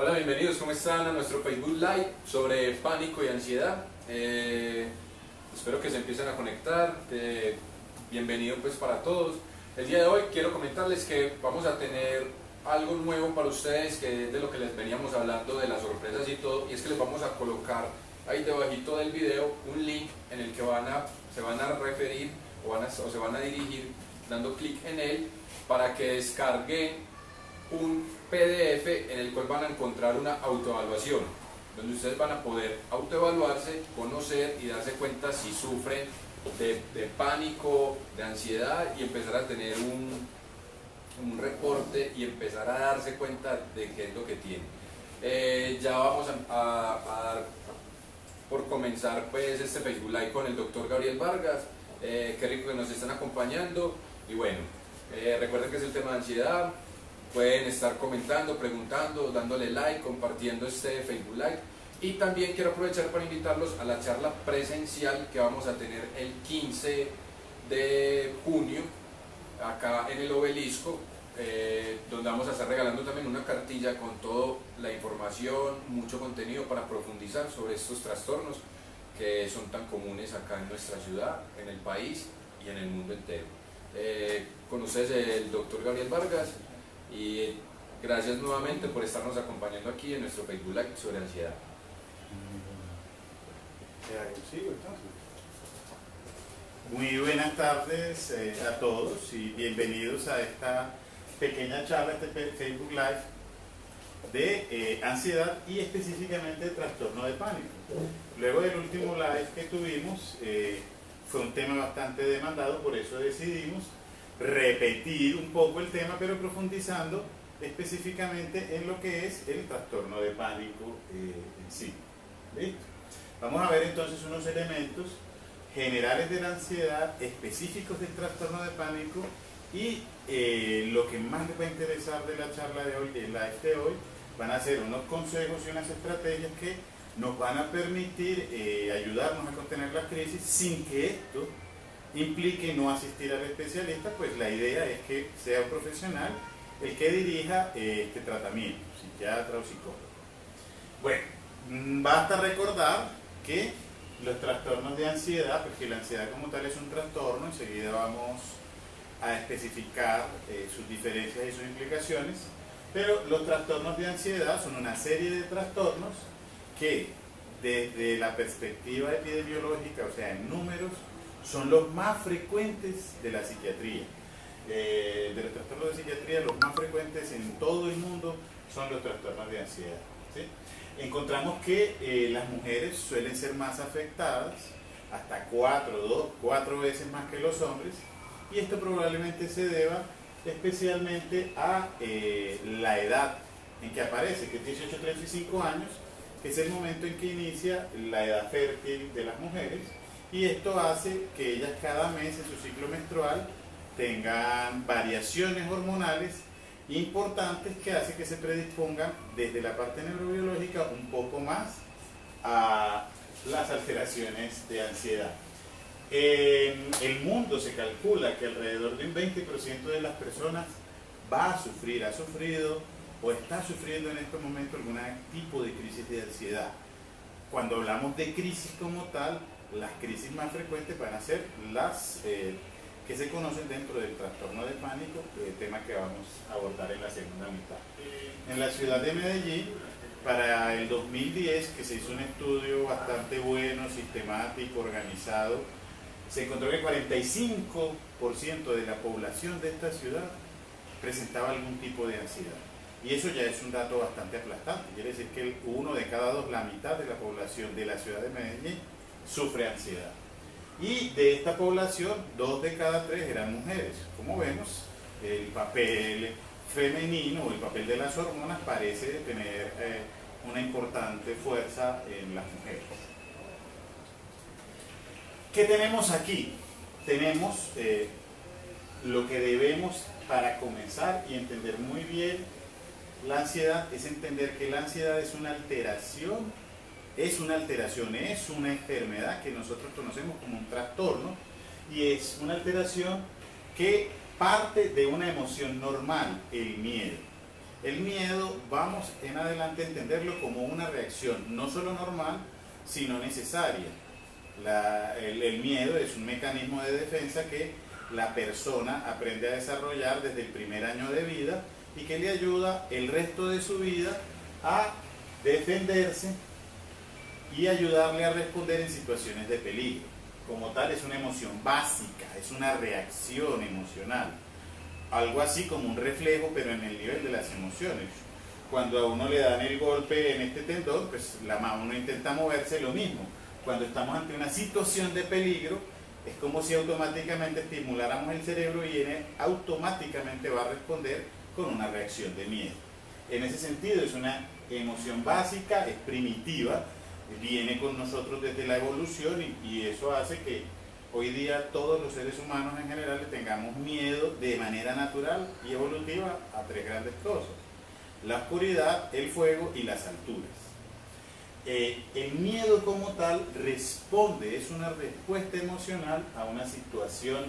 Hola, bienvenidos, ¿cómo están? A nuestro Facebook Live sobre pánico y ansiedad. Espero que se empiecen a conectar. Bienvenido pues para todos. El día de hoy quiero comentarles que vamos a tener algo nuevo para ustedes, que es de lo que les veníamos hablando, de las sorpresas y todo, y es que les vamos a colocar ahí debajito del video un link en el que se van a referir o se van a dirigir dando clic en él para que descarguen un PDF en el cual van a encontrar una autoevaluación, donde ustedes van a poder autoevaluarse, conocer y darse cuenta si sufren de pánico, de ansiedad, y empezar a tener un reporte y empezar a darse cuenta de qué es lo que tienen. Ya vamos a dar por comenzar pues este Facebook Live con el doctor Gabriel Vargas. Qué rico que nos están acompañando. Y bueno, recuerden que es el tema de ansiedad. Pueden estar comentando, preguntando, dándole like, compartiendo este Facebook Live. Y también quiero aprovechar para invitarlos a la charla presencial que vamos a tener el 15 de junio acá en el Obelisco, donde vamos a estar regalando también una cartilla con toda la información, mucho contenido para profundizar sobre estos trastornos que son tan comunes acá en nuestra ciudad, en el país y en el mundo entero. Con ustedes el doctor Gabriel Vargas, y gracias nuevamente por estarnos acompañando aquí en nuestro Facebook Live sobre ansiedad. Muy buenas tardes a todos y bienvenidos a esta pequeña charla, este Facebook Live de ansiedad y específicamente de trastorno de pánico. Luego del último live que tuvimos fue un tema bastante demandado, por eso decidimos repetir un poco el tema, pero profundizando específicamente en lo que es el trastorno de pánico en sí. ¿Listo? Vamos a ver entonces unos elementos generales de la ansiedad, específicos del trastorno de pánico, y lo que más les va a interesar de la charla de hoy, del live de hoy, van a ser unos consejos y unas estrategias que nos van a permitir ayudarnos a contener las crisis sin que esto implique no asistir al especialista. Pues la idea es que sea un profesional el que dirija este tratamiento, psiquiatra o psicólogo. Bueno, basta recordar que los trastornos de ansiedad, porque la ansiedad como tal es un trastorno, enseguida vamos a especificar sus diferencias y sus implicaciones, pero los trastornos de ansiedad son una serie de trastornos que desde la perspectiva epidemiológica, o sea en números, son los más frecuentes de la psiquiatría. De los trastornos de psiquiatría, los más frecuentes en todo el mundo son los trastornos de ansiedad, ¿sí? Encontramos que las mujeres suelen ser más afectadas, hasta 4 veces más que los hombres, y esto probablemente se deba especialmente a la edad en que aparece, que es 18 a 35 años, que es el momento en que inicia la edad fértil de las mujeres, y esto hace que ellas cada mes en su ciclo menstrual tengan variaciones hormonales importantes que hacen que se predispongan desde la parte neurobiológica un poco más a las alteraciones de ansiedad. En el mundo se calcula que alrededor de un 20% de las personas va a sufrir, ha sufrido o está sufriendo en estos momentos algún tipo de crisis de ansiedad. Cuando hablamos de crisis como tal, las crisis más frecuentes van a ser las que se conocen dentro del trastorno de pánico, tema que vamos a abordar en la segunda mitad. En la ciudad de Medellín, para el 2010, que se hizo un estudio bastante bueno, sistemático, organizado, se encontró que el 45% de la población de esta ciudad presentaba algún tipo de ansiedad. Y eso ya es un dato bastante aplastante. Quiere decir que 1 de cada 2, la mitad de la población de la ciudad de Medellín, sufre ansiedad. Y de esta población, 2 de cada 3 eran mujeres. Como vemos, el papel femenino o el papel de las hormonas parece tener una importante fuerza en las mujeres. ¿Qué tenemos aquí? Tenemos lo que debemos, para comenzar y entender muy bien la ansiedad, es entender que la ansiedad es una alteración, es una enfermedad que nosotros conocemos como un trastorno, y es una alteración que parte de una emoción normal, el miedo. El miedo, vamos en adelante a entenderlo como una reacción no solo normal, sino necesaria. El miedo es un mecanismo de defensa que la persona aprende a desarrollar desde el primer año de vida y que le ayuda el resto de su vida a defenderse y ayudarle a responder en situaciones de peligro. Como tal, es una emoción básica, es una reacción emocional. Algo así como un reflejo, pero en el nivel de las emociones. Cuando a uno le dan el golpe en este tendón, pues uno intenta moverse, lo mismo. Cuando estamos ante una situación de peligro, es como si automáticamente estimuláramos el cerebro y él automáticamente va a responder con una reacción de miedo. En ese sentido, es una emoción básica, es primitiva, viene con nosotros desde la evolución y eso hace que hoy día todos los seres humanos en general le tengamos miedo de manera natural y evolutiva a tres grandes cosas: la oscuridad, el fuego y las alturas. El miedo como tal responde, es una respuesta emocional a una situación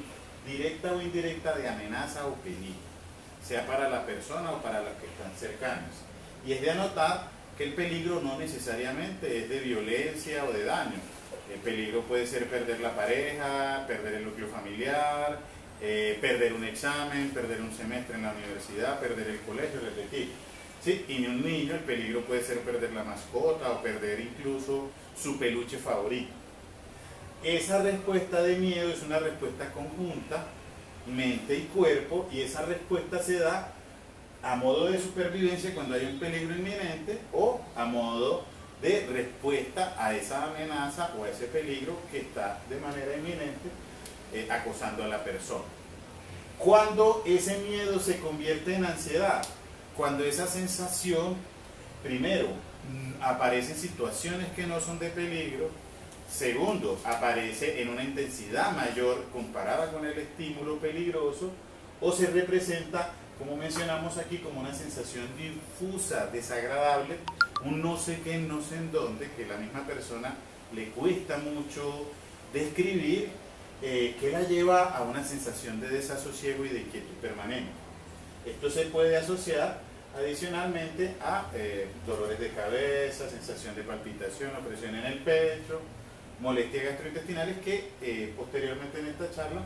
directa o indirecta de amenaza o peligro, sea para la persona o para los que están cercanos. Y es de anotar que el peligro no necesariamente es de violencia o de daño. El peligro puede ser perder la pareja, perder el núcleo familiar, perder un examen, perder un semestre en la universidad, perder el colegio, repetir. ¿Sí? Y en un niño el peligro puede ser perder la mascota o perder incluso su peluche favorito. Esa respuesta de miedo es una respuesta conjunta, mente y cuerpo, y esa respuesta se da a modo de supervivencia cuando hay un peligro inminente o a modo de respuesta a esa amenaza o a ese peligro que está de manera inminente acosando a la persona. Cuando ese miedo se convierte en ansiedad, cuando esa sensación, primero, aparece en situaciones que no son de peligro, segundo, aparece en una intensidad mayor comparada con el estímulo peligroso, o se representa, como mencionamos aquí, como una sensación difusa, desagradable, un no sé qué, no sé en dónde, que la misma persona le cuesta mucho describir, que la lleva a una sensación de desasosiego y de inquietud permanente. Esto se puede asociar adicionalmente a dolores de cabeza, sensación de palpitación o presión en el pecho, molestias gastrointestinales que posteriormente en esta charla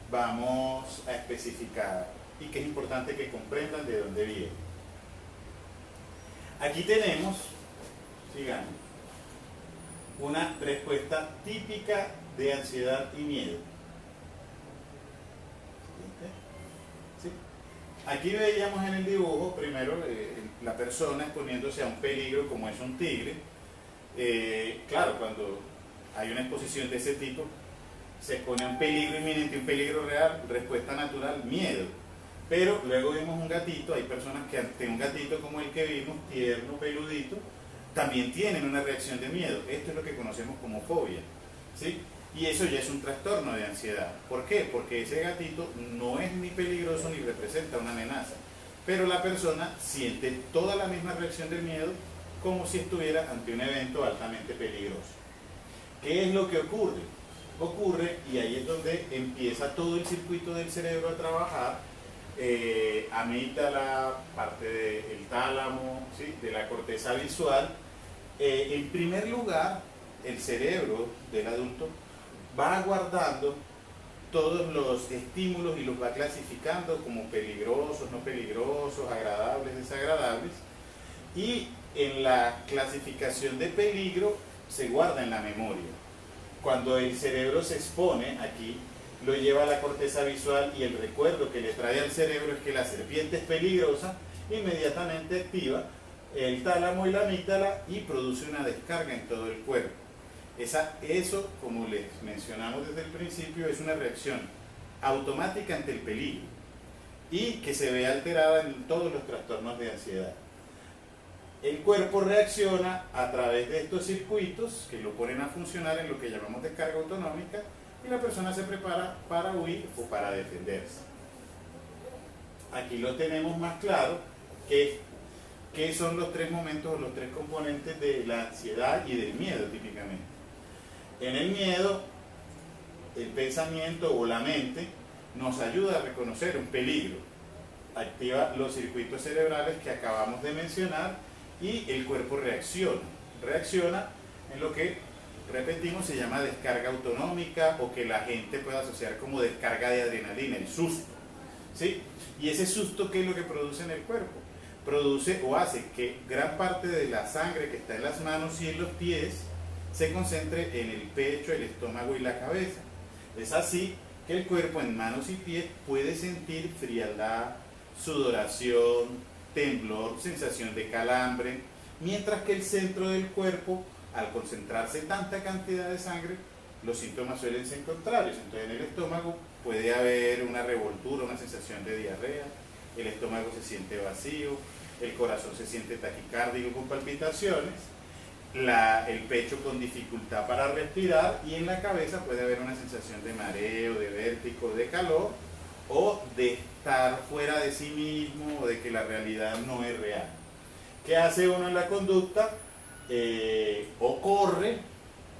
vamos a especificar y que es importante que comprendan de dónde viene. Aquí tenemos, sigamos, una respuesta típica de ansiedad y miedo. ¿Sí? Aquí veíamos en el dibujo, primero, la persona exponiéndose a un peligro como es un tigre. Claro, cuando hay una exposición de ese tipo, se expone a un peligro inminente, un peligro real, respuesta natural, miedo. Pero luego vimos un gatito, hay personas que ante un gatito como el que vimos, tierno, peludito, también tienen una reacción de miedo. Esto es lo que conocemos como fobia, ¿sí? Y eso ya es un trastorno de ansiedad. ¿Por qué? Porque ese gatito no es ni peligroso ni representa una amenaza, pero la persona siente toda la misma reacción del miedo como si estuviera ante un evento altamente peligroso. ¿Qué es lo que ocurre? Ocurre, y ahí es donde empieza todo el circuito del cerebro a trabajar, amígdala, parte del tálamo, ¿sí?, de la corteza visual. En primer lugar, el cerebro del adulto va guardando todos los estímulos y los va clasificando como peligrosos, no peligrosos, agradables, desagradables, y en la clasificación de peligro se guarda en la memoria. Cuando el cerebro se expone aquí, lo lleva a la corteza visual y el recuerdo que le trae al cerebro es que la serpiente es peligrosa, inmediatamente activa el tálamo y la amígdala y produce una descarga en todo el cuerpo. Eso, como les mencionamos desde el principio, es una reacción automática ante el peligro y que se ve alterada en todos los trastornos de ansiedad. El cuerpo reacciona a través de estos circuitos que lo ponen a funcionar en lo que llamamos descarga autonómica y la persona se prepara para huir o para defenderse. Aquí lo tenemos más claro que son los tres momentos o los tres componentes de la ansiedad y del miedo típicamente. En el miedo, el pensamiento o la mente nos ayuda a reconocer un peligro. activa los circuitos cerebrales que acabamos de mencionar y el cuerpo reacciona. Reacciona en lo que, repetimos, se llama descarga autonómica o que la gente puede asociar como descarga de adrenalina, el susto. ¿Sí? Y ese susto, ¿qué es lo que produce en el cuerpo? Produce o hace que gran parte de la sangre que está en las manos y en los pies se concentre en el pecho, el estómago y la cabeza. Es así que el cuerpo en manos y pies puede sentir frialdad, sudoración, temblor, sensación de calambre, mientras que el centro del cuerpo, al concentrarse tanta cantidad de sangre, los síntomas suelen ser contrarios. Entonces en el estómago puede haber una revoltura, una sensación de diarrea, el estómago se siente vacío, el corazón se siente taquicárdico con palpitaciones, el pecho con dificultad para respirar y en la cabeza puede haber una sensación de mareo, de vértigo, de calor o de estar fuera de sí mismo o de que la realidad no es real. ¿Qué hace uno en la conducta? O corre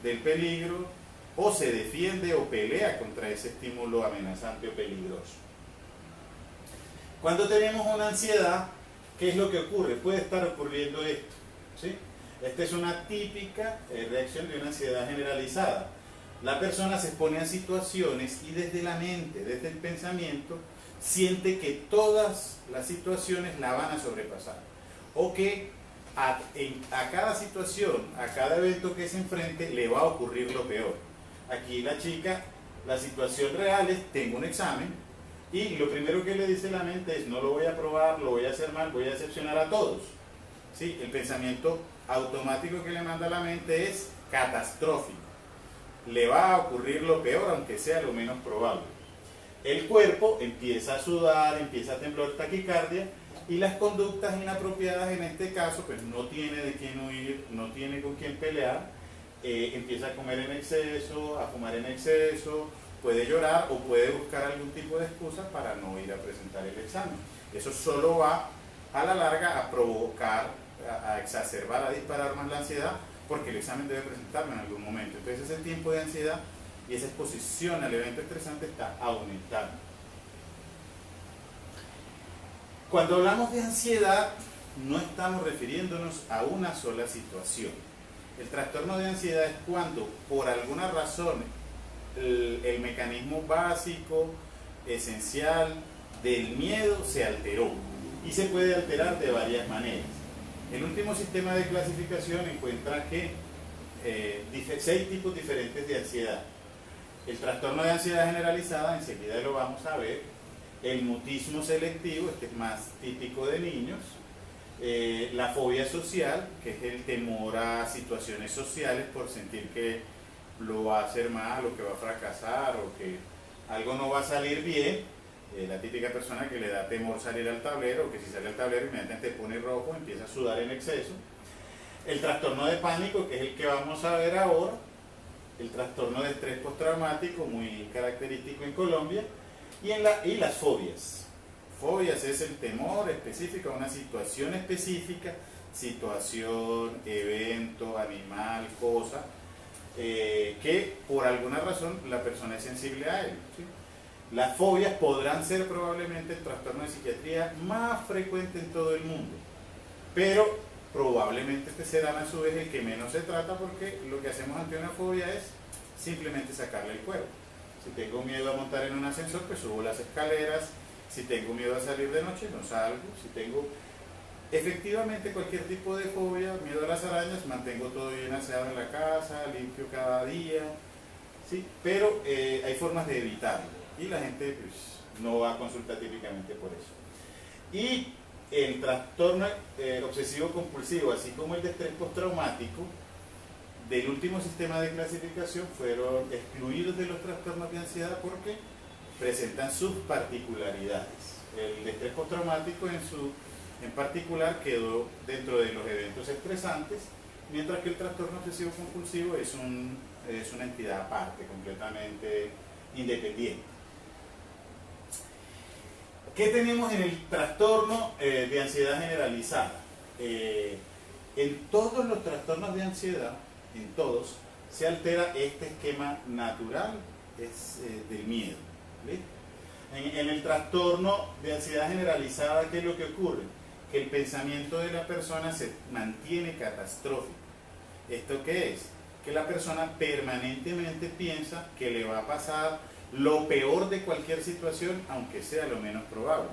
del peligro o se defiende o pelea contra ese estímulo amenazante o peligroso. Cuando tenemos una ansiedad, ¿qué es lo que ocurre? Puede estar ocurriendo esto, ¿sí? Esta es una típica reacción de una ansiedad generalizada. La persona se expone a situaciones y desde la mente, desde el pensamiento, siente que todas las situaciones la van a sobrepasar. O que a cada situación, a cada evento que se enfrente, le va a ocurrir lo peor. Aquí la chica, la situación real es, tengo un examen, y lo primero que le dice la mente es, no lo voy a aprobar, lo voy a hacer mal, voy a decepcionar a todos. ¿Sí? El pensamiento automático que le manda la mente es catastrófico. Le va a ocurrir lo peor, aunque sea lo menos probable. El cuerpo empieza a sudar, empieza a temblar, taquicardia, y las conductas inapropiadas en este caso, pues no tiene de quién huir, no tiene con quién pelear, empieza a comer en exceso, a fumar en exceso, puede llorar o puede buscar algún tipo de excusa para no ir a presentar el examen. Eso solo va a la larga a provocar, a exacerbar, a disparar más la ansiedad, porque el examen debe presentarlo en algún momento. Entonces ese tiempo de ansiedad y esa exposición al evento estresante está aumentando. Cuando hablamos de ansiedad, no estamos refiriéndonos a una sola situación. El trastorno de ansiedad es cuando, por alguna razón, el mecanismo básico, esencial del miedo se alteró y se puede alterar de varias maneras. El último sistema de clasificación encuentra que 6 tipos diferentes de ansiedad. El trastorno de ansiedad generalizada, enseguida lo vamos a ver. El mutismo selectivo, este es más típico de niños. La fobia social, que es el temor a situaciones sociales por sentir que lo va a hacer mal o que va a fracasar o que algo no va a salir bien. La típica persona que le da temor salir al tablero, o que si sale al tablero inmediatamente pone rojo, empieza a sudar en exceso. El trastorno de pánico, que es el que vamos a ver ahora. El trastorno de estrés postraumático, muy característico en Colombia. Y las fobias. Fobias es el temor específico a una situación específica, situación, evento, animal, cosa, que por alguna razón la persona es sensible a él, ¿sí? Las fobias podrán ser probablemente el trastorno de psiquiatría más frecuente en todo el mundo, pero probablemente este será a su vez el que menos se trata, porque lo que hacemos ante una fobia es simplemente sacarle el cuerpo. Si tengo miedo a montar en un ascensor, pues subo las escaleras. Si tengo miedo a salir de noche, no salgo. Si tengo efectivamente cualquier tipo de fobia, miedo a las arañas, mantengo todo bien aseado en la casa, limpio cada día, ¿sí? Pero hay formas de evitarlo y la gente pues, no va a consultar típicamente por eso. Y el trastorno obsesivo compulsivo, así como el de estrés postraumático, del último sistema de clasificación fueron excluidos de los trastornos de ansiedad porque presentan sus particularidades. El de estrés postraumático en particular quedó dentro de los eventos estresantes, mientras que el trastorno obsesivo compulsivo es una entidad aparte, completamente independiente. ¿Qué tenemos en el trastorno de ansiedad generalizada? En todos los trastornos de ansiedad, en todos, se altera este esquema natural del miedo. ¿Listo? En el trastorno de ansiedad generalizada, ¿qué es lo que ocurre? Que el pensamiento de la persona se mantiene catastrófico. ¿Esto qué es? Que la persona permanentemente piensa que le va a pasar lo peor de cualquier situación, aunque sea lo menos probable.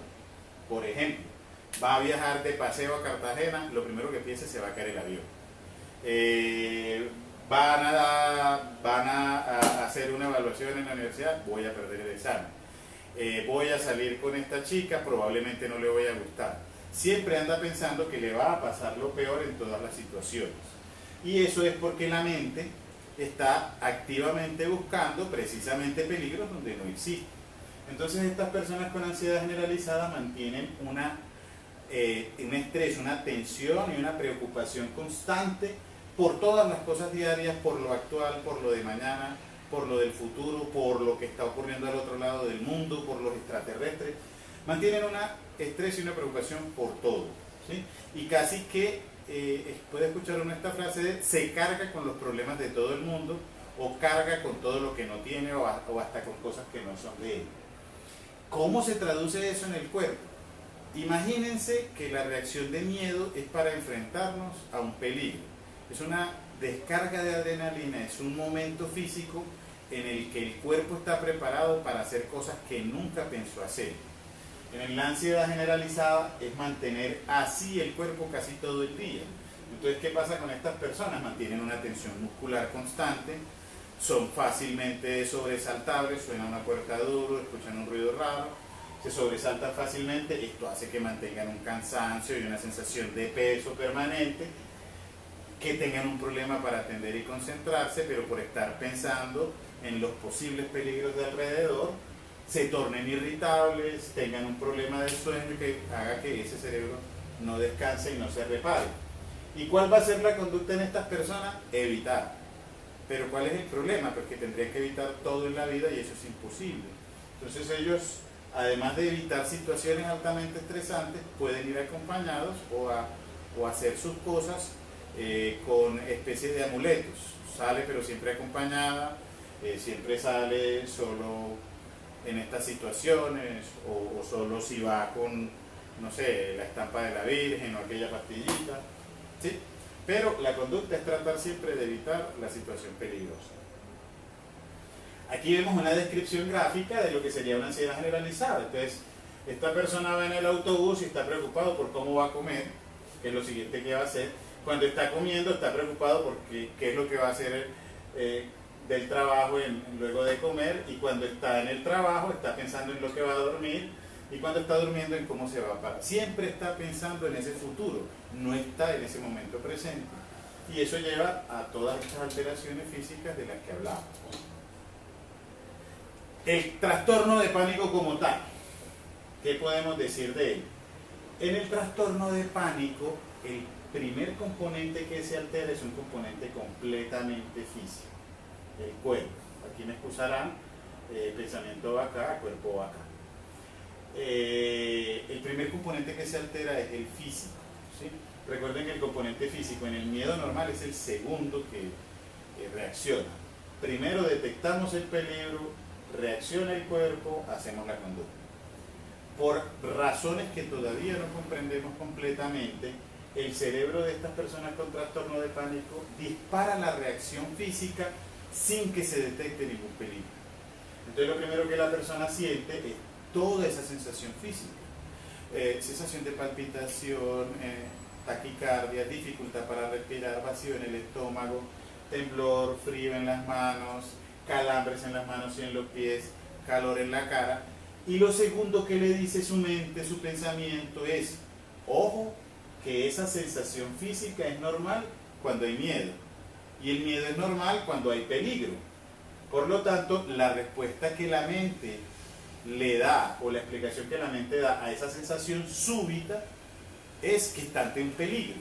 Por ejemplo, va a viajar de paseo a Cartagena, lo primero que piensa es se va a caer el avión. Van a hacer una evaluación en la universidad, voy a perder el examen. Voy a salir con esta chica, probablemente no le voy a gustar. Siempre anda pensando que le va a pasar lo peor en todas las situaciones. Y eso es porque la mente está activamente buscando precisamente peligros donde no existen. Entonces estas personas con ansiedad generalizada mantienen un estrés, una tensión y una preocupación constante por todas las cosas diarias, por lo actual, por lo de mañana, por lo del futuro, por lo que está ocurriendo al otro lado del mundo, por los extraterrestres. Mantienen un estrés y una preocupación por todo, ¿sí? Y casi que puede escuchar uno esta frase de se carga con los problemas de todo el mundo, o carga con todo lo que no tiene, o hasta con cosas que no son de él. ¿Cómo se traduce eso en el cuerpo? Imagínense que la reacción de miedo es para enfrentarnos a un peligro. Es una descarga de adrenalina, es un momento físico en el que el cuerpo está preparado para hacer cosas que nunca pensó hacer. En la ansiedad generalizada es mantener así el cuerpo casi todo el día. Entonces, ¿qué pasa con estas personas? Mantienen una tensión muscular constante, son fácilmente sobresaltables, suena una puerta duro, escuchan un ruido raro, se sobresaltan fácilmente. Esto hace que mantengan un cansancio y una sensación de peso permanente, que tengan un problema para atender y concentrarse, pero por estar pensando en los posibles peligros de alrededor, se tornen irritables, tengan un problema del sueño que haga que ese cerebro no descanse y no se repare. ¿Y cuál va a ser la conducta en estas personas? Evitar. Pero ¿cuál es el problema? Porque tendrían que evitar todo en la vida y eso es imposible. Entonces ellos, además de evitar situaciones altamente estresantes, pueden ir acompañados o hacer sus cosas con especies de amuletos. Sale pero siempre acompañada, siempre sale solo en estas situaciones, o solo si va con, no sé, la estampa de la Virgen o aquella pastillita, ¿sí? Pero la conducta es tratar siempre de evitar la situación peligrosa. Aquí vemos una descripción gráfica de lo que sería una ansiedad generalizada. Entonces, esta persona va en el autobús y está preocupado por cómo va a comer, que es lo siguiente que va a hacer. Cuando está comiendo está preocupado por qué es lo que va a hacer del trabajo luego de comer, y cuando está en el trabajo está pensando en lo que va a dormir, y cuando está durmiendo en cómo se va a parar. Siempre está pensando en ese futuro, no está en ese momento presente, y eso lleva a todas estas alteraciones físicas de las que hablamos. El trastorno de pánico como tal, ¿qué podemos decir de él? En el trastorno de pánico, el primer componente que se altera es un componente completamente físico, el cuerpo. Aquí me excusarán, pensamiento va acá, cuerpo va acá. El primer componente que se altera es el físico, ¿sí? Recuerden que el componente físico en el miedo normal es el segundo que reacciona. Primero detectamos el peligro, reacciona el cuerpo, hacemos la conducta. Por razones que todavía no comprendemos completamente, el cerebro de estas personas con trastorno de pánico dispara la reacción física sin que se detecte ningún peligro. Entonces lo primero que la persona siente es toda esa sensación física, sensación de palpitación, taquicardia, dificultad para respirar, vacío en el estómago, temblor, frío en las manos, calambres en las manos y en los pies, calor en la cara. Y lo segundo que le dice su mente, su pensamiento es: ojo, que esa sensación física es normal cuando hay miedo, y el miedo es normal cuando hay peligro. Por lo tanto, la respuesta que la mente le da, o la explicación que la mente da a esa sensación súbita, es que está ante un peligro.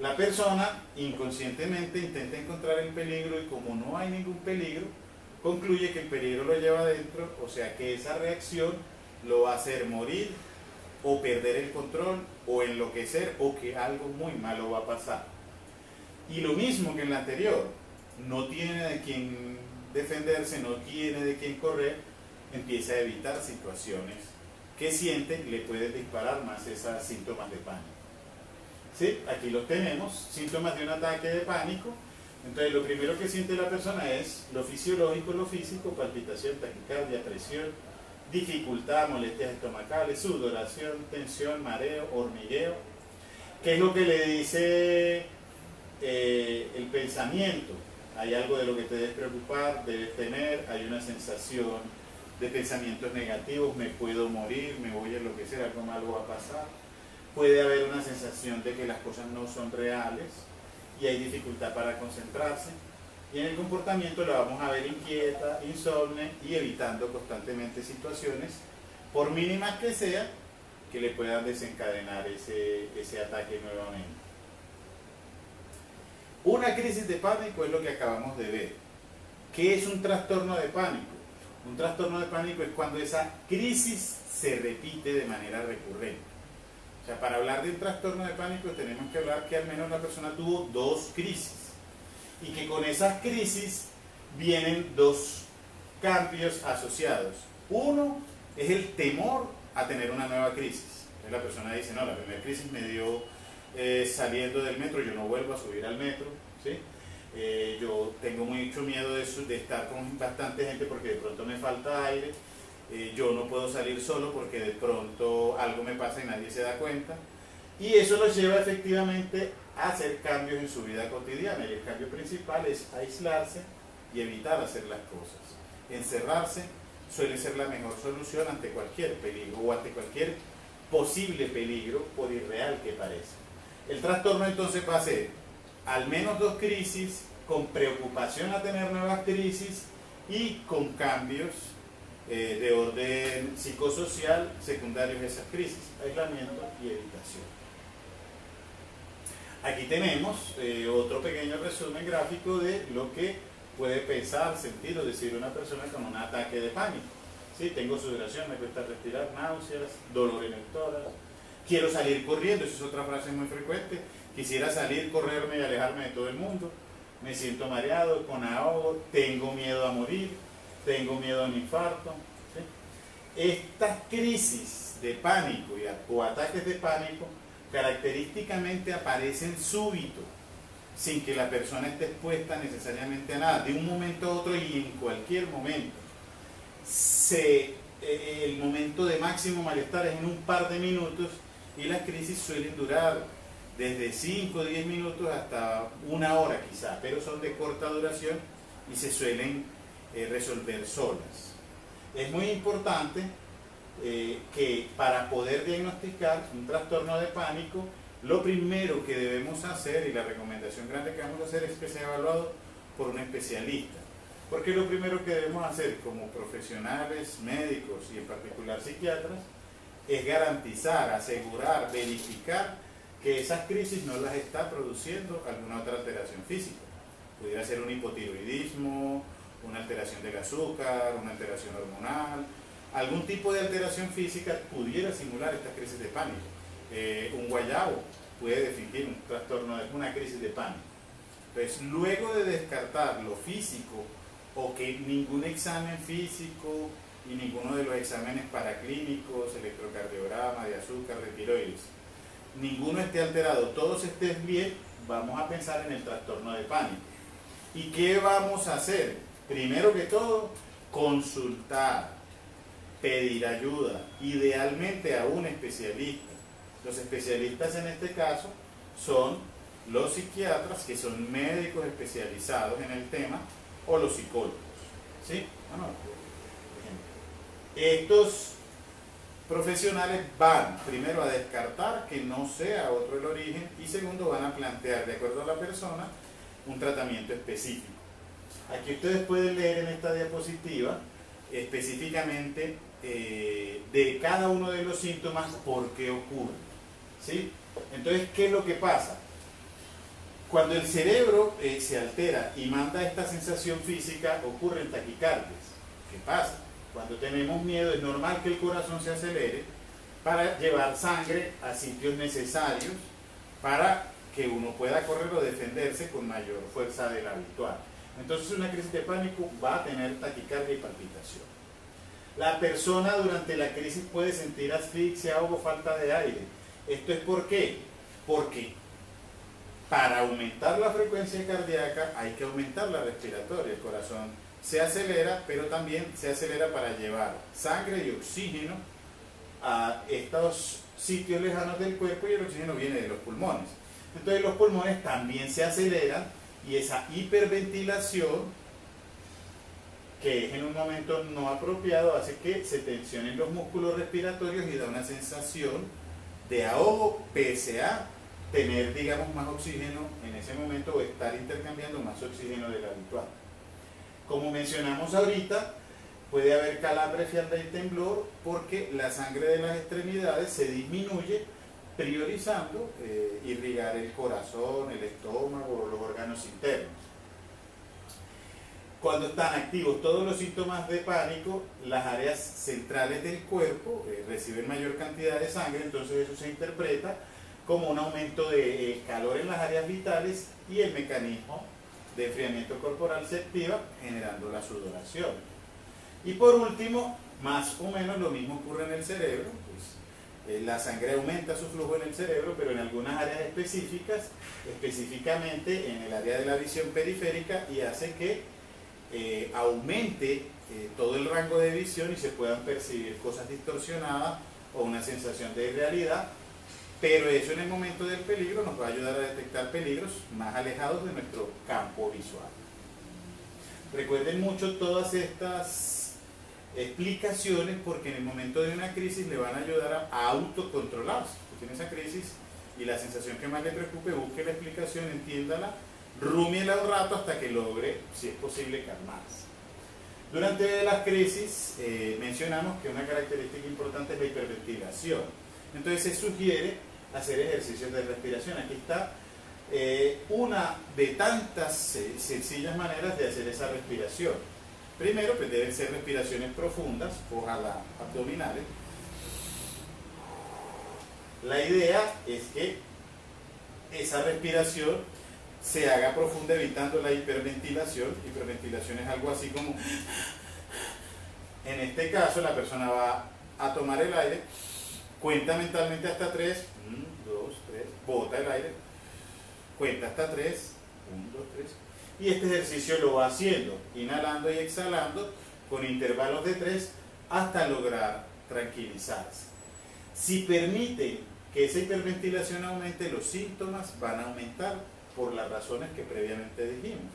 La persona inconscientemente intenta encontrar el peligro, y como no hay ningún peligro, concluye que el peligro lo lleva adentro, o sea que esa reacción lo va a hacer morir, o perder el control, o enloquecer, o que algo muy malo va a pasar. Y lo mismo que en la anterior, no tiene de quién defenderse, no tiene de quién correr, empieza a evitar situaciones que siente le pueden disparar más esos síntomas de pánico. ¿Sí? Aquí los tenemos, síntomas de un ataque de pánico. Entonces lo primero que siente la persona es lo fisiológico, lo físico, palpitación, taquicardia, presión, dificultad, molestias estomacales, sudoración, tensión, mareo, hormigueo. ¿Qué es lo que le dice el pensamiento? Hay algo de lo que te debes preocupar, debes tener, hay una sensación de pensamientos negativos, me puedo morir, me voy a enloquecer, algo malo va a pasar. Puede haber una sensación de que las cosas no son reales y hay dificultad para concentrarse. Y en el comportamiento la vamos a ver inquieta, insomne y evitando constantemente situaciones, por mínimas que sean, que le puedan desencadenar ese ataque nuevamente. Una crisis de pánico es lo que acabamos de ver. ¿Qué es un trastorno de pánico? Un trastorno de pánico es cuando esa crisis se repite de manera recurrente. O sea, para hablar de un trastorno de pánico tenemos que hablar que al menos la persona tuvo 2 crisis y que con esas crisis vienen 2 cambios asociados. Uno es el temor a tener una nueva crisis. Entonces la persona dice, no, la primera crisis me dio saliendo del metro, yo no vuelvo a subir al metro, ¿sí? Yo tengo mucho miedo de estar con bastante gente porque de pronto me falta aire, yo no puedo salir solo porque de pronto algo me pasa y nadie se da cuenta, y eso los lleva efectivamente a hacer cambios en su vida cotidiana, y el cambio principal es aislarse y evitar hacer las cosas. Encerrarse suele ser la mejor solución ante cualquier peligro o ante cualquier posible peligro, por irreal que parezca. El trastorno entonces va a ser al menos 2 crisis, con preocupación a tener nuevas crisis y con cambios de orden psicosocial secundarios a esas crisis, aislamiento y evitación. Aquí tenemos otro pequeño resumen gráfico de lo que puede pensar, sentir o decir una persona con un ataque de pánico. ¿Sí? Tengo sudoración, me cuesta respirar, náuseas, dolor en el tórax, quiero salir corriendo, esa es otra frase muy frecuente, quisiera salir, correrme y alejarme de todo el mundo, me siento mareado, con ahogo, tengo miedo a morir, tengo miedo a un infarto. ¿Sí? Estas crisis de pánico o ataques de pánico característicamente aparecen súbito, sin que la persona esté expuesta necesariamente a nada, de un momento a otro y en cualquier momento. El momento de máximo malestar es en un par de minutos y las crisis suelen durar desde 5 o 10 minutos hasta 1 hora quizá, pero son de corta duración y se suelen resolver solas. Es muy importante que para poder diagnosticar un trastorno de pánico, lo primero que debemos hacer, y la recomendación grande que vamos a hacer, es que sea evaluado por un especialista. Porque lo primero que debemos hacer como profesionales, médicos y en particular psiquiatras, es garantizar, asegurar, verificar que esas crisis no las está produciendo alguna otra alteración física. Pudiera ser un hipotiroidismo, una alteración del azúcar, una alteración hormonal, algún tipo de alteración física pudiera simular esta crisis de pánico. Un guayabo puede definir un trastorno, una crisis de pánico. Entonces, luego de descartar lo físico o que ningún examen físico y ninguno de los exámenes paraclínicos, electrocardiograma, de azúcar, de tiroides, ninguno esté alterado, todos estén bien, vamos a pensar en el trastorno de pánico. ¿Y qué vamos a hacer? Primero que todo, consultar, pedir ayuda, idealmente a un especialista. Los especialistas en este caso son los psiquiatras, que son médicos especializados en el tema, o los psicólogos. ¿Sí? Estos profesionales van primero a descartar que no sea otro el origen y segundo van a plantear, de acuerdo a la persona, un tratamiento específico. Aquí ustedes pueden leer en esta diapositiva específicamente de cada uno de los síntomas por qué ocurre. ¿Sí? Entonces, ¿qué es lo que pasa? Cuando el cerebro se altera y manda esta sensación física, ocurren taquicardias. ¿Qué pasa? Cuando tenemos miedo es normal que el corazón se acelere para llevar sangre a sitios necesarios para que uno pueda correr o defenderse con mayor fuerza de la habitual. Entonces una crisis de pánico va a tener taquicardia y palpitación. La persona durante la crisis puede sentir asfixia, ahogo, falta de aire. ¿Esto es por qué? Porque para aumentar la frecuencia cardíaca hay que aumentar la respiratoria. El corazón se acelera, pero también se acelera para llevar sangre y oxígeno a estos sitios lejanos del cuerpo, y el oxígeno viene de los pulmones. Entonces los pulmones también se aceleran, y esa hiperventilación, que es en un momento no apropiado, hace que se tensionen los músculos respiratorios y da una sensación de ahogo, pese a tener, digamos, más oxígeno en ese momento, o estar intercambiando más oxígeno del habitual. Como mencionamos ahorita, puede haber calambre, frialdad y temblor, porque la sangre de las extremidades se disminuye, priorizando irrigar el corazón, el estómago o los órganos internos. Cuando están activos todos los síntomas de pánico, las áreas centrales del cuerpo reciben mayor cantidad de sangre, entonces eso se interpreta como un aumento de calor en las áreas vitales, y el mecanismo de enfriamiento corporal se activa, generando la sudoración. Y por último, más o menos lo mismo ocurre en el cerebro. Pues, la sangre aumenta su flujo en el cerebro, pero en algunas áreas específicas, específicamente en el área de la visión periférica, y hace que aumente todo el rango de visión y se puedan percibir cosas distorsionadas o una sensación de irrealidad. Pero eso, en el momento del peligro, nos va a ayudar a detectar peligros más alejados de nuestro campo visual. Recuerden mucho todas estas explicaciones, porque en el momento de una crisis le van a ayudar a autocontrolarse. Si tiene esa crisis y la sensación que más le preocupe, busque la explicación, entiéndala, rúmiela un rato hasta que logre, si es posible, calmarse. Durante las crisis mencionamos que una característica importante es la hiperventilación. Entonces se sugiere hacer ejercicios de respiración. Aquí está una de tantas sencillas maneras de hacer esa respiración. Primero, pues deben ser respiraciones profundas, ojalá abdominales. La idea es que esa respiración se haga profunda, evitando la hiperventilación. Hiperventilación es algo así como, en este caso, la persona va a tomar el aire, cuenta mentalmente hasta 3, 1, 2, 3, bota el aire, cuenta hasta 3, 1, 2, 3, y este ejercicio lo va haciendo, inhalando y exhalando con intervalos de 3 hasta lograr tranquilizarse. Si permite que esa hiperventilación aumente, los síntomas van a aumentar por las razones que previamente dijimos.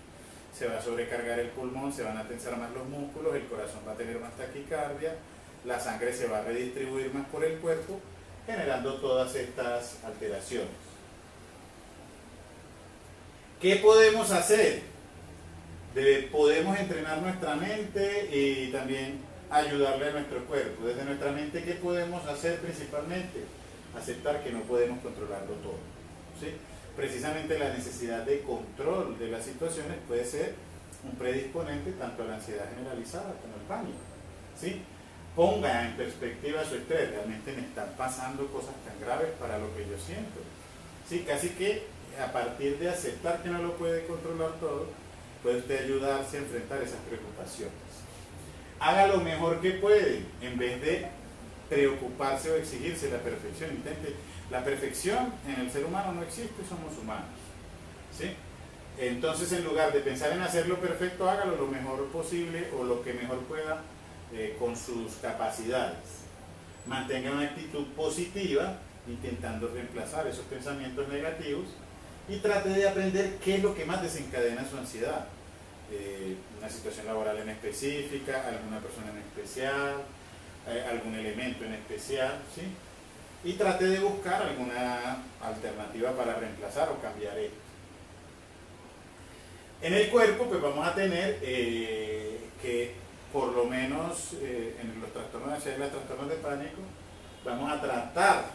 Se va a sobrecargar el pulmón, se van a tensar más los músculos, el corazón va a tener más taquicardia, la sangre se va a redistribuir más por el cuerpo, generando todas estas alteraciones. ¿Qué podemos hacer? Podemos entrenar nuestra mente y también ayudarle a nuestro cuerpo. Desde nuestra mente, ¿qué podemos hacer principalmente? Aceptar que no podemos controlarlo todo, ¿sí? Precisamente la necesidad de control de las situaciones puede ser un predisponente tanto a la ansiedad generalizada como al pánico, ¿sí? Ponga en perspectiva su estrés. Realmente me están pasando cosas tan graves para lo que yo siento, ¿sí? Casi que a partir de aceptar que no lo puede controlar todo, puede usted ayudarse a enfrentar esas preocupaciones. Haga lo mejor que puede, en vez de preocuparse o exigirse la perfección. Intente. La perfección en el ser humano no existe, somos humanos, ¿sí? Entonces, en lugar de pensar en hacerlo perfecto, hágalo lo mejor posible o lo que mejor pueda con sus capacidades. Mantenga una actitud positiva, intentando reemplazar esos pensamientos negativos, y trate de aprender qué es lo que más desencadena su ansiedad. Una situación laboral en específica, alguna persona en especial, algún elemento en especial, ¿sí? Y trate de buscar alguna alternativa para reemplazar o cambiar esto. En el cuerpo, pues vamos a tener que, por lo menos en los trastornos de ansiedad y los trastornos de pánico, vamos a tratar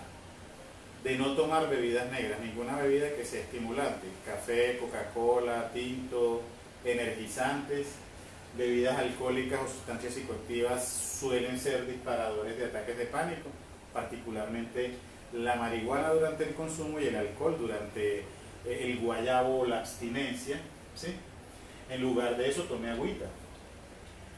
de no tomar bebidas negras, ninguna bebida que sea estimulante, café, Coca-Cola, tinto, energizantes, bebidas alcohólicas o sustancias psicoactivas suelen ser disparadores de ataques de pánico, particularmente la marihuana durante el consumo y el alcohol durante el guayabo o la abstinencia, ¿sí? En lugar de eso, tome agüita.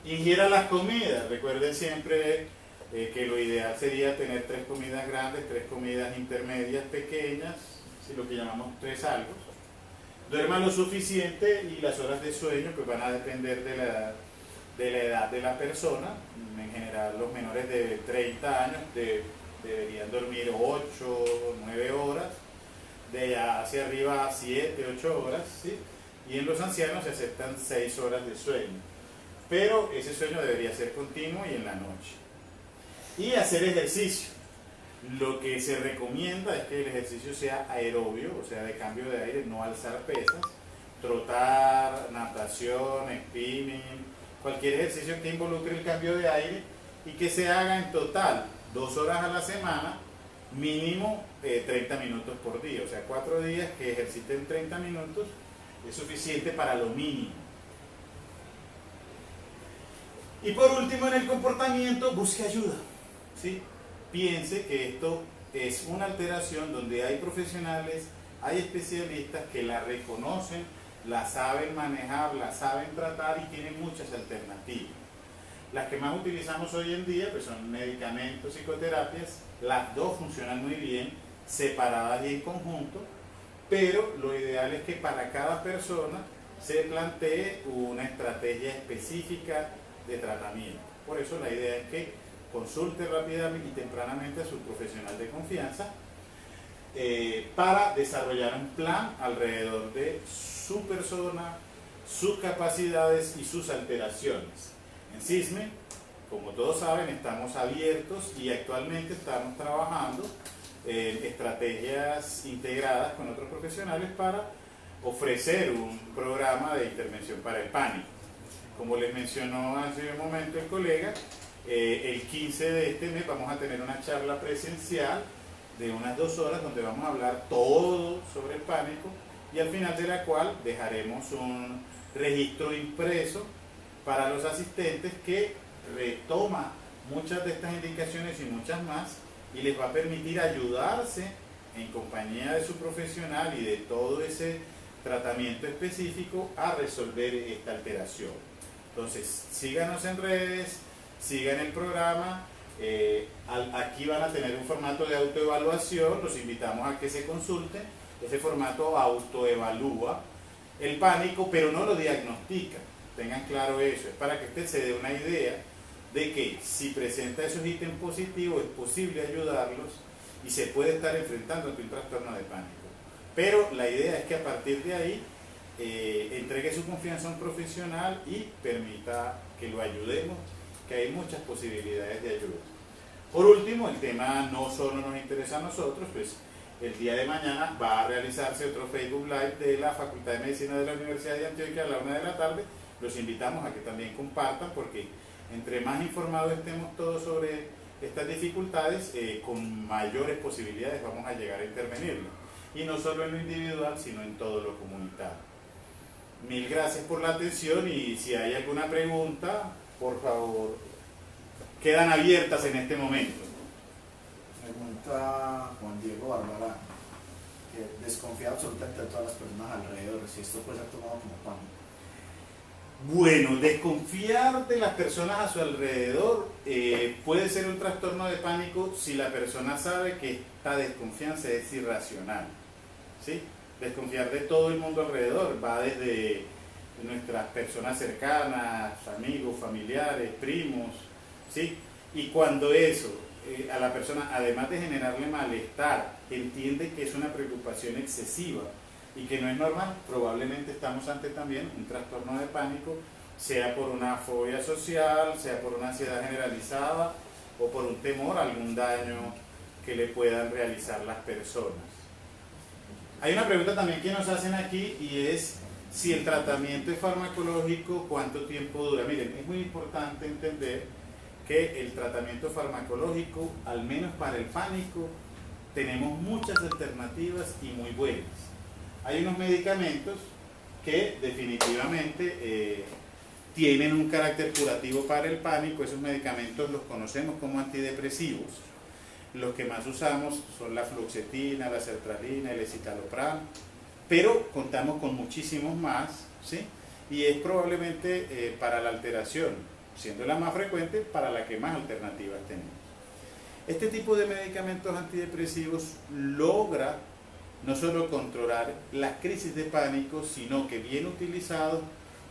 Ingiera las comidas. Recuerden siempre que lo ideal sería tener 3 comidas grandes, 3 comidas intermedias pequeñas, ¿sí? Lo que llamamos 3 algos. Duerma lo suficiente y las horas de sueño pues van a depender de la edad de la persona. En general los menores de 30 años deberían dormir 8, 9 horas, de allá hacia arriba 7, 8 horas, ¿sí? Y en los ancianos se aceptan 6 horas de sueño, pero ese sueño debería ser continuo y en la noche. Y hacer ejercicio. Lo que se recomienda es que el ejercicio sea aerobio, o sea, de cambio de aire, no alzar pesas, trotar, natación, spinning, cualquier ejercicio que involucre el cambio de aire y que se haga en total 2 horas a la semana, mínimo 30 minutos por día, o sea, 4 días que ejerciten 30 minutos es suficiente para lo mínimo. Y por último, en el comportamiento, busque ayuda, ¿sí? Piense que esto es una alteración donde hay profesionales, hay especialistas que la reconocen, la saben manejar, la saben tratar y tienen muchas alternativas. Las que más utilizamos hoy en día pues son medicamentos, psicoterapias. Las dos funcionan muy bien, separadas y en conjunto, pero lo ideal es que para cada persona se plantee una estrategia específica de tratamiento. Por eso la idea es que consulte rápidamente y tempranamente a su profesional de confianza para desarrollar un plan alrededor de su persona, sus capacidades y sus alteraciones. En CISME, como todos saben, estamos abiertos y actualmente estamos trabajando en estrategias integradas con otros profesionales para ofrecer un programa de intervención para el pánico. Como les mencionó hace un momento el colega, el 15 de este mes vamos a tener una charla presencial de unas 2 horas donde vamos a hablar todo sobre el pánico y al final de la cual dejaremos un registro impreso para los asistentes que retoma muchas de estas indicaciones y muchas más y les va a permitir ayudarse en compañía de su profesional y de todo ese tratamiento específico a resolver esta alteración. Entonces, síganos en redes, sigan el programa, aquí van a tener un formato de autoevaluación, los invitamos a que se consulten, ese formato autoevalúa el pánico, pero no lo diagnostica, tengan claro eso, es para que usted se dé una idea de que si presenta esos ítems positivos es posible ayudarlos y se puede estar enfrentando ante un trastorno de pánico. Pero la idea es que a partir de ahí entregue su confianza a un profesional y permita que lo ayudemos, que hay muchas posibilidades de ayuda. Por último, el tema no solo nos interesa a nosotros, pues el día de mañana va a realizarse otro Facebook Live de la Facultad de Medicina de la Universidad de Antioquia a la 1 de la tarde. Los invitamos a que también compartan porque entre más informados estemos todos sobre estas dificultades, con mayores posibilidades vamos a llegar a intervenirlo. Y no solo en lo individual, sino en todo lo comunitario. Mil gracias por la atención y si hay alguna pregunta, por favor, quedan abiertas en este momento. Pregunta Juan Diego Bárbara, que desconfía absolutamente de todas las personas alrededor, si esto puede ser tomado como pánico. Bueno, desconfiar de las personas a su alrededor puede ser un trastorno de pánico si la persona sabe que esta desconfianza es irracional, ¿sí? Desconfiar de todo el mundo alrededor va desde nuestras personas cercanas, amigos, familiares, primos, ¿sí? Y cuando eso a la persona, además de generarle malestar, entiende que es una preocupación excesiva y que no es normal, probablemente estamos ante también un trastorno de pánico, sea por una fobia social, sea por una ansiedad generalizada o por un temor a algún daño que le puedan realizar las personas. Hay una pregunta también que nos hacen aquí y es si el tratamiento es farmacológico, ¿cuánto tiempo dura? Miren, es muy importante entender que el tratamiento farmacológico, al menos para el pánico, tenemos muchas alternativas y muy buenas. Hay unos medicamentos que definitivamente tienen un carácter curativo para el pánico. Esos medicamentos los conocemos como antidepresivos. Los que más usamos son la fluoxetina, la sertralina, el escitalopram, pero contamos con muchísimos más, ¿sí? Y es probablemente para la alteración siendo la más frecuente para la que más alternativas tenemos. Este tipo de medicamentos antidepresivos logra no solo controlar las crisis de pánico, sino que bien utilizados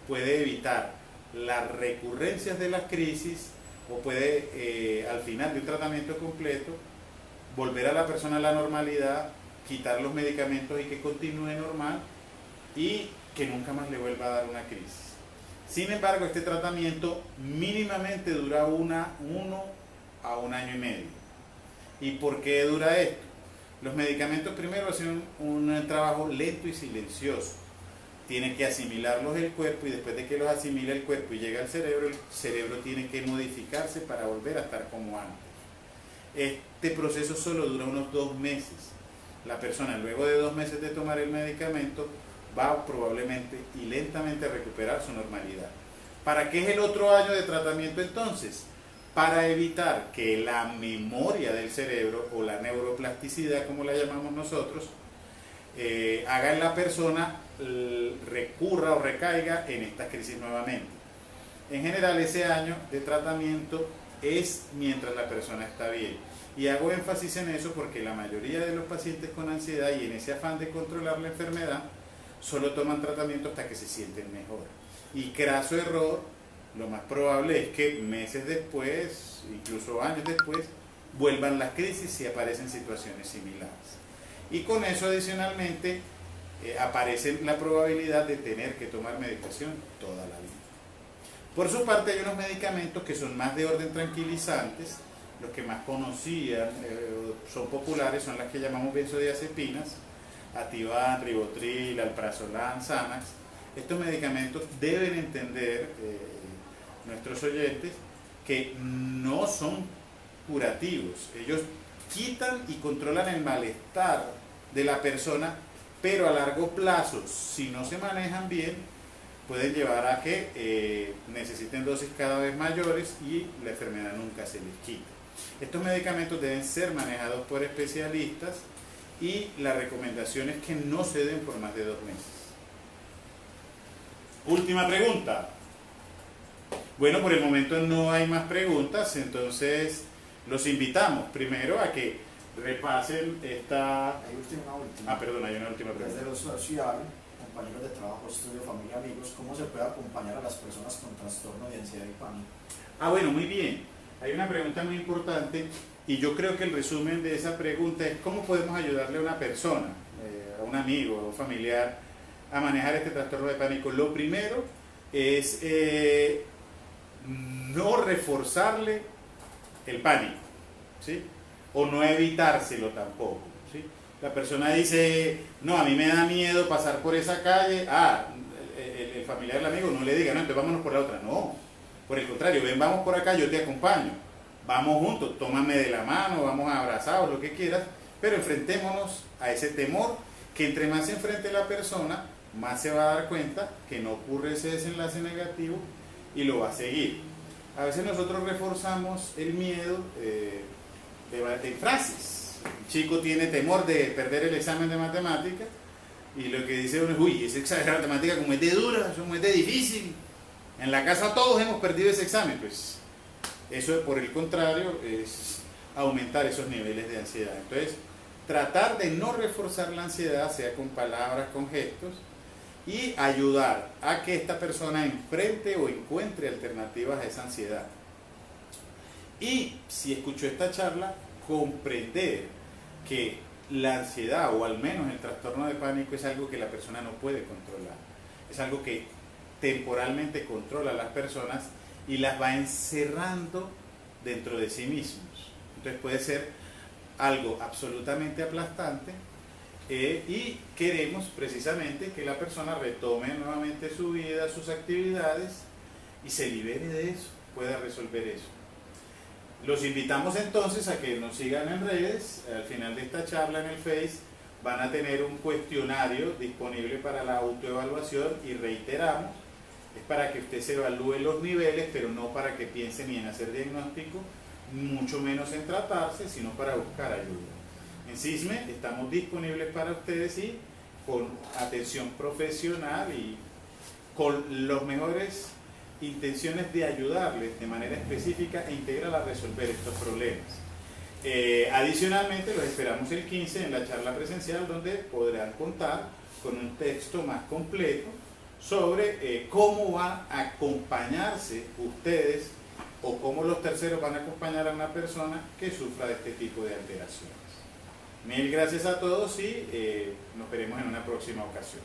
puede evitar las recurrencias de las crisis o puede al final de un tratamiento completo volver a la persona a la normalidad, quitar los medicamentos y que continúe normal y que nunca más le vuelva a dar una crisis. Sin embargo, este tratamiento mínimamente dura 1 a 1 año y medio. ¿Y por qué dura esto? Los medicamentos primero hacen un trabajo lento y silencioso. Tiene que asimilarlos el cuerpo y después de que los asimila el cuerpo y llega al cerebro, el cerebro tiene que modificarse para volver a estar como antes. Este proceso solo dura unos 2 meses. La persona luego de 2 meses de tomar el medicamento va probablemente y lentamente a recuperar su normalidad. ¿Para qué es el otro año de tratamiento entonces? Para evitar que la memoria del cerebro o la neuroplasticidad, como la llamamos nosotros, haga en la persona recurra o recaiga en estas crisis nuevamente. En general, ese año de tratamiento es mientras la persona está bien. Y hago énfasis en eso porque la mayoría de los pacientes con ansiedad y en ese afán de controlar la enfermedad solo toman tratamiento hasta que se sienten mejor. Y craso error, lo más probable es que meses después, incluso años después, vuelvan las crisis y aparecen situaciones similares. Y con eso adicionalmente aparece la probabilidad de tener que tomar medicación toda la vida. Por su parte, hay unos medicamentos que son más de orden tranquilizantes. Los que más conocían, son populares, son las que llamamos benzodiazepinas, Ativan, Rivotril, Alprazolam, Xanax. Estos medicamentos deben entender nuestros oyentes que no son curativos. Ellos quitan y controlan el malestar de la persona, pero a largo plazo, si no se manejan bien, pueden llevar a que necesiten dosis cada vez mayores y la enfermedad nunca se les quita. Estos medicamentos deben ser manejados por especialistas y la recomendación es que no se den por más de 2 meses. Última pregunta. Bueno, por el momento no hay más preguntas, entonces los invitamos primero a que repasen esta... Hay una última. Perdón, hay una última pregunta. Desde lo social, compañeros de trabajo, estudio, familia, amigos, ¿cómo se puede acompañar a las personas con trastorno de ansiedad y pánico? Bueno, muy bien. Hay una pregunta muy importante y yo creo que el resumen de esa pregunta es cómo podemos ayudarle a una persona, a un amigo, a un familiar, a manejar este trastorno de pánico. Lo primero es no reforzarle el pánico, ¿sí? O no evitárselo tampoco, ¿sí? La persona dice, no, a mí me da miedo pasar por esa calle, el familiar, el amigo, no le diga, no, entonces vámonos por la otra, no. Por el contrario, ven, vamos por acá, yo te acompaño. Vamos juntos, tómame de la mano, vamos abrazados, lo que quieras, pero enfrentémonos a ese temor, que entre más se enfrente la persona, más se va a dar cuenta que no ocurre ese desenlace negativo y lo va a seguir. A veces nosotros reforzamos el miedo de frases. El chico tiene temor de perder el examen de matemática y lo que dice uno es, uy, ese examen de matemática como es de dura, como es de difícil. En la casa todos hemos perdido ese examen, pues eso por el contrario es aumentar esos niveles de ansiedad. Entonces, tratar de no reforzar la ansiedad, sea con palabras, con gestos, y ayudar a que esta persona enfrente o encuentre alternativas a esa ansiedad. Y si escuchó esta charla, comprender que la ansiedad o al menos el trastorno de pánico es algo que la persona no puede controlar, es algo que temporalmente controla a las personas y las va encerrando dentro de sí mismos. Entonces puede ser algo absolutamente aplastante y queremos precisamente que la persona retome nuevamente su vida, sus actividades y se libere de eso, pueda resolver eso. Los invitamos entonces a que nos sigan en redes. Al final de esta charla en el Face van a tener un cuestionario disponible para la autoevaluación y reiteramos, es para que usted se evalúe los niveles, pero no para que piense ni en hacer diagnóstico, mucho menos en tratarse, sino para buscar ayuda. En CISME estamos disponibles para ustedes y con atención profesional y con los mejores intenciones de ayudarles de manera específica e integral a resolver estos problemas. Adicionalmente, los esperamos el 15 en la charla presencial, donde podrán contar con un texto más completo sobre cómo van a acompañarse ustedes o cómo los terceros van a acompañar a una persona que sufra de este tipo de alteraciones. Mil gracias a todos y nos veremos en una próxima ocasión.